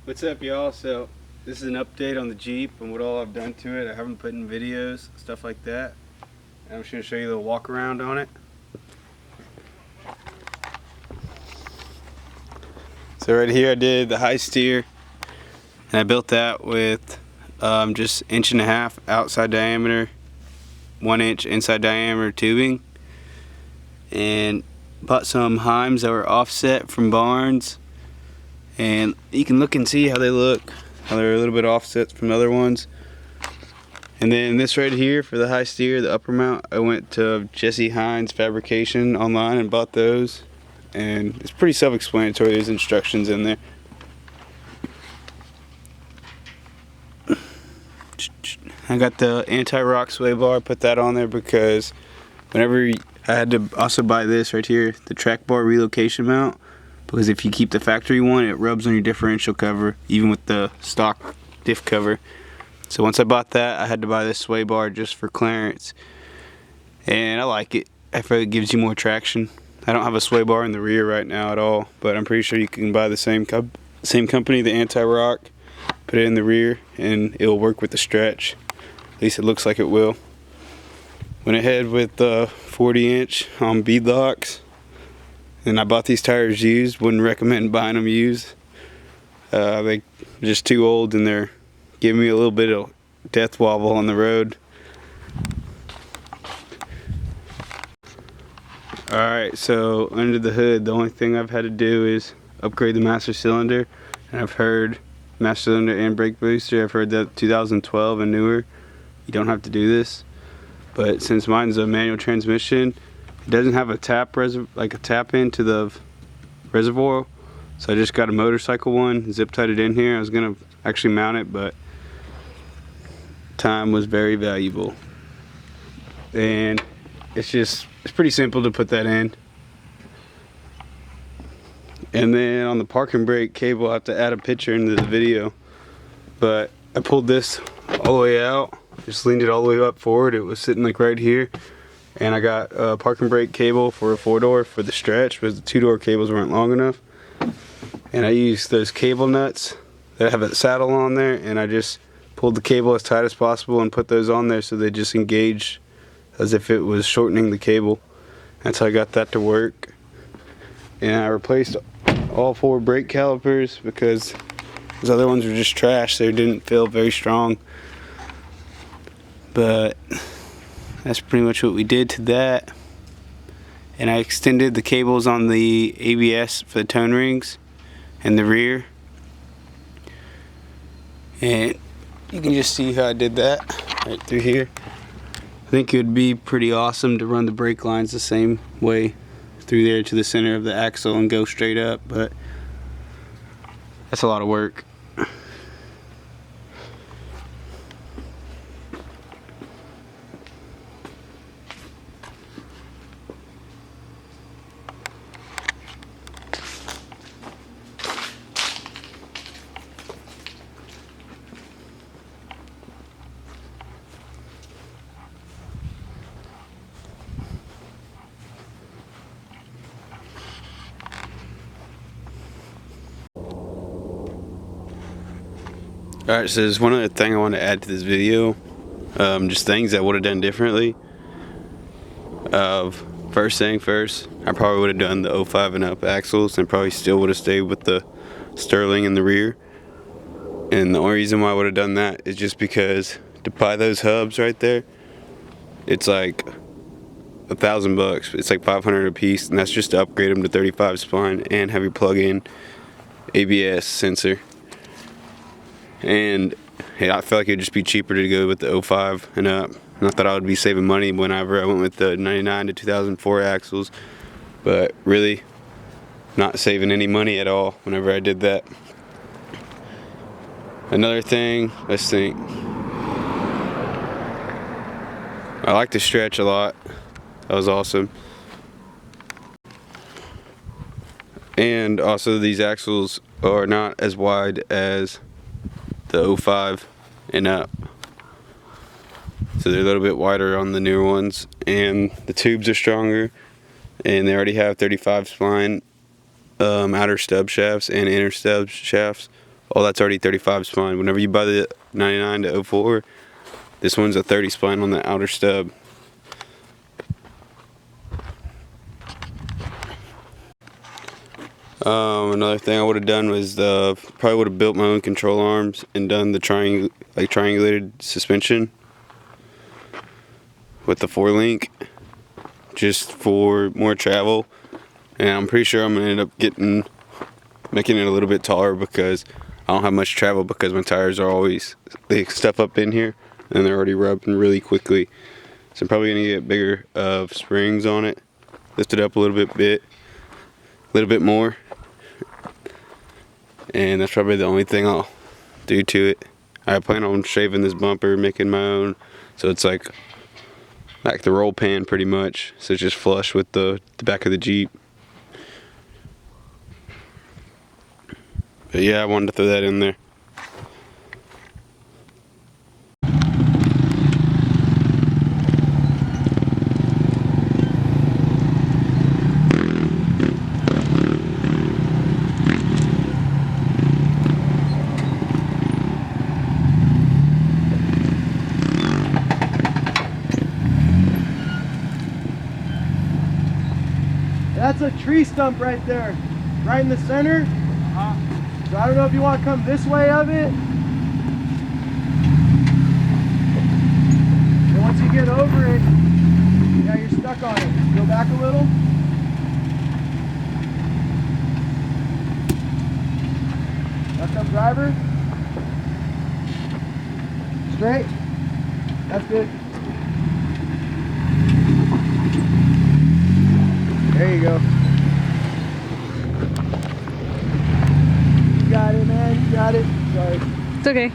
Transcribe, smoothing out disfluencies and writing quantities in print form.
What's up, y'all? So this is an update on the Jeep and what all I've done to it. I haven't put in videos, stuff like that. And I'm just going to show you the walk around on it. So right here I did the high steer, and I built that with just 1.5 inch outside diameter, 1 inch inside diameter tubing, and bought some Heims that were offset from Barnes. And you can look and see how they look, how they're a little bit offset from other ones. And then this right here for the high steer, the upper mount, I went to Jesse Hines Fabrication online and bought those. And it's pretty self-explanatory, there's instructions in there. I got the anti-rock sway bar, put that on there because whenever I had to also buy this right here, the track bar relocation mount, because if you keep the factory one, it rubs on your differential cover, even with the stock diff cover. So once I bought that, I had to buy this sway bar just for clearance. And I like it. I feel it gives you more traction. I don't have a sway bar in the rear right now at all, but I'm pretty sure you can buy the same company, the anti-rock, put it in the rear, and it'll work with the stretch. At least it looks like it will. Went ahead with 40-inch on beadlocks. And I bought these tires used. Wouldn't recommend buying them used. They're just too old and they're giving me a little bit of death wobble on the road. Alright, so under the hood, the only thing I've had to do is upgrade the master cylinder. And I've heard master cylinder and brake booster. I've heard that 2012 and newer, you don't have to do this. But since mine's a manual transmission, it doesn't have a tap into the reservoir, so I just got a motorcycle one, zip tied it in here. I was gonna actually mount it, but time was very valuable. And it's pretty simple to put that in. And then on the parking brake cable, I have to add a picture into the video, but I pulled this all the way out, just leaned it all the way up forward. It was sitting like right here. And I got a parking brake cable for a 4-door for the stretch because the 2-door cables weren't long enough. And I used those cable nuts that have a saddle on there, and I just pulled the cable as tight as possible and put those on there so they just engaged as if it was shortening the cable. That's how I got that to work. And I replaced all 4 brake calipers because those other ones were just trash. They didn't feel very strong. But that's pretty much what we did to that. And I extended the cables on the ABS for the tone rings and the rear. And you can just see how I did that right through here. I think it would be pretty awesome to run the brake lines the same way through there to the center of the axle and go straight up, but that's a lot of work. Alright, so there's one other thing I want to add to this video. Just things I would have done differently. First thing first, I probably would have done the 05 and up axles and probably still would have stayed with the Sterling in the rear. And the only reason why I would have done that is just because to buy those hubs right there, it's like $1,000. It's like $500 a piece, and that's just to upgrade them to 35 spline and have your plug-in ABS sensor. And I felt like it'd just be cheaper to go with the 05 and up. And I thought I would be saving money whenever I went with the 99 to 2004 axles, but really not saving any money at all whenever I did that. Another thing, let's think. I like the stretch a lot. That was awesome. And also these axles are not as wide as the 05 and up. So they're a little bit wider on the newer ones, and the tubes are stronger, and they already have 35 spline outer stub shafts and inner stub shafts all that's already 35 spline. Whenever you buy the 99 to 04, this one's a 30 spline on the outer stub. Another thing I would have done was probably would have built my own control arms and done the triangulated suspension with the 4-link just for more travel. And I'm pretty sure I'm gonna end up making it a little bit taller because I don't have much travel, because my tires are always, they stuff up in here and they're already rubbing really quickly. So I'm probably gonna get bigger springs on it, lift it up a little bit more. And that's probably the only thing I'll do to it. I plan on shaving this bumper, making my own, so it's like the roll pan pretty much. So it's just flush with the back of the Jeep. But yeah, I wanted to throw that in there. That's a tree stump right there, right in the center. So I don't know if you want to come this way of it. And once you get over it, yeah, you're stuck on it. Go back a little. Left up driver. Straight. That's good. There you go. You got it, man. You got it. Sorry. It's okay.